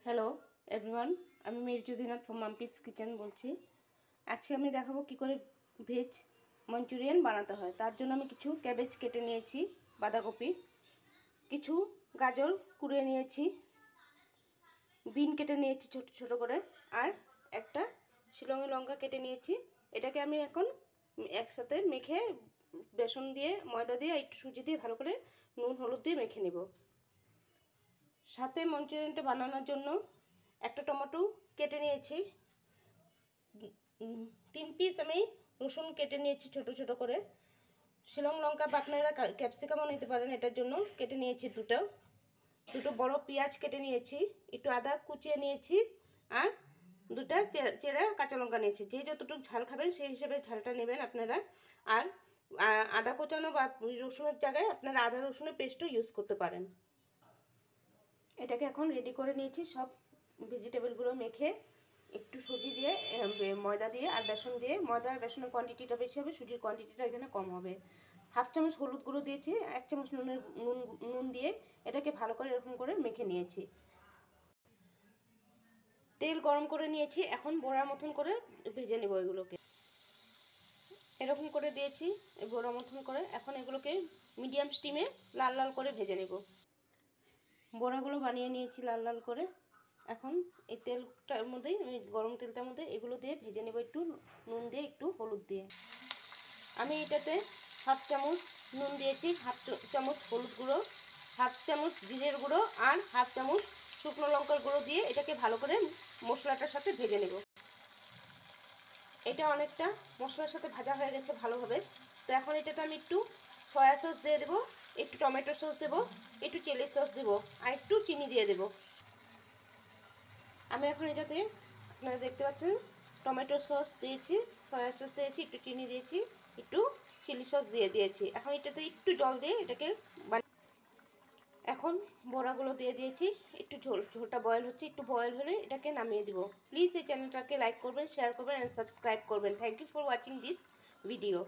Hello everyone, আমি মেরিজুদ্দিনাথ from Mampi's kitchen বলছি। আজকে আমি দেখাবো কি করে ভেজ মঞ্চুরিয়ান বানাতে হয়। তার জন্য আমি কিছু ক্যাবেজ কেটে নিয়েছি, বাঁধাকপি, কিছু গাজর কুড়িয়ে নিয়েছি, বিন কেটে নিয়েছি ছোট ছোট করে, আর একটা শিলংয়ে লঙ্কা কেটে নিয়েছি। এটাকে আমি এখন একসাথে মেখে বেসন দিয়ে, ময়দা দিয়ে, একটু সুজি দিয়ে ভালো করে নুন হলুদ দিয়ে মেখে নেব। সাথে মঞ্চুরিয়ানটা বানানোর জন্য একটা টমেটো কেটে নিয়েছি, 3 পিস আমি রসুন কেটে নিয়েছি ছোট ছোট করে, শিলং লঙ্কা বা আপনারা ক্যাপসিকামও নিতে পারেন, এটার জন্য কেটে নিয়েছি দুটো বড় পেঁয়াজ কেটে নিয়েছি, একটু আদা কুচিয়ে নিয়েছি, আর দুটা চেরা কাঁচা লঙ্কা নিয়েছি। যে যতটুকু ঝাল খাবেন সেই হিসেবে ঝালটা নেবেন আপনারা। আর আদা কোচানো বা রসুনের জায়গায় আপনারা আদা রসুনের পেস্টও ইউজ করতে পারেন। এটাকে এখন রেডি করে নিয়েছি। সব ভেজিটেবলগুলো মেখে একটু সুজি দিয়ে, ময়দা দিয়ে আর বেসন দিয়ে, ময়দা আর বেসনের কোয়ান্টিটিটা বেশি হবে, সুজির কোয়ান্টিটিটা এখানে কম হবে। 1/2 চামচ হলুদ গুঁড়ো দিয়েছি, 1 চামচ নুন দিয়ে এটাকে ভালো করে এরকম করে মেখে নিয়েছি। তেল গরম করে নিয়েছি, এখন বড়ার মতন করে ভেজে নেব এগুলোকে। এরকম করে দিয়েছি বড়ার মতন করে। এখন এগুলোকে মিডিয়াম স্টিমে লাল লাল করে ভেজে নেব। বড়াগুলো বানিয়ে নিয়েছি লাল লাল করে। এখন এই তেলটার মধ্যেই, গরম তেলটার মধ্যে এগুলো দিয়ে ভেজে নেব, একটু নুন দিয়ে, একটু হলুদ দিয়ে। আমি এটাতে 1/2 চামচ নুন দিয়েছি, 1/2 চামচ হলুদ গুঁড়ো, 1/2 চামচ জিরের গুঁড়ো আর 1/2 চামচ শুকনো লঙ্কার গুঁড়ো দিয়ে এটাকে ভালো করে মশলাটার সাথে ভেজে নেব। এটা অনেকটা মশলার সাথে ভাজা হয়ে গেছে ভালোভাবে। তো এখন এটাতে আমি একটু সয়া সস দিয়ে দেবো, একটু টমেটো সস দেবো, একটু চিলি সস দেবো, আর একটু চিনি দিয়ে দেবো। আমি এখন এটাতে, আপনারা দেখতে পাচ্ছেন, টমেটো সস দিয়েছি, সয়া সস দিয়েছি, একটু চিনি দিয়েছি, একটু চিলি সস দিয়ে দিয়েছি। এখন এটাতে একটু জল দিয়ে এটাকে এখন বড়াগুলো দিয়ে দিয়েছি, একটু ঝোলটা বয়েল হচ্ছে, একটু বয়েল হলে এটাকে নামিয়ে দিব। প্লিজ এই চ্যানেলটাকে লাইক করবেন, শেয়ার করবেন অ্যান্ড সাবস্ক্রাইব করবেন। Thank you for watching this video.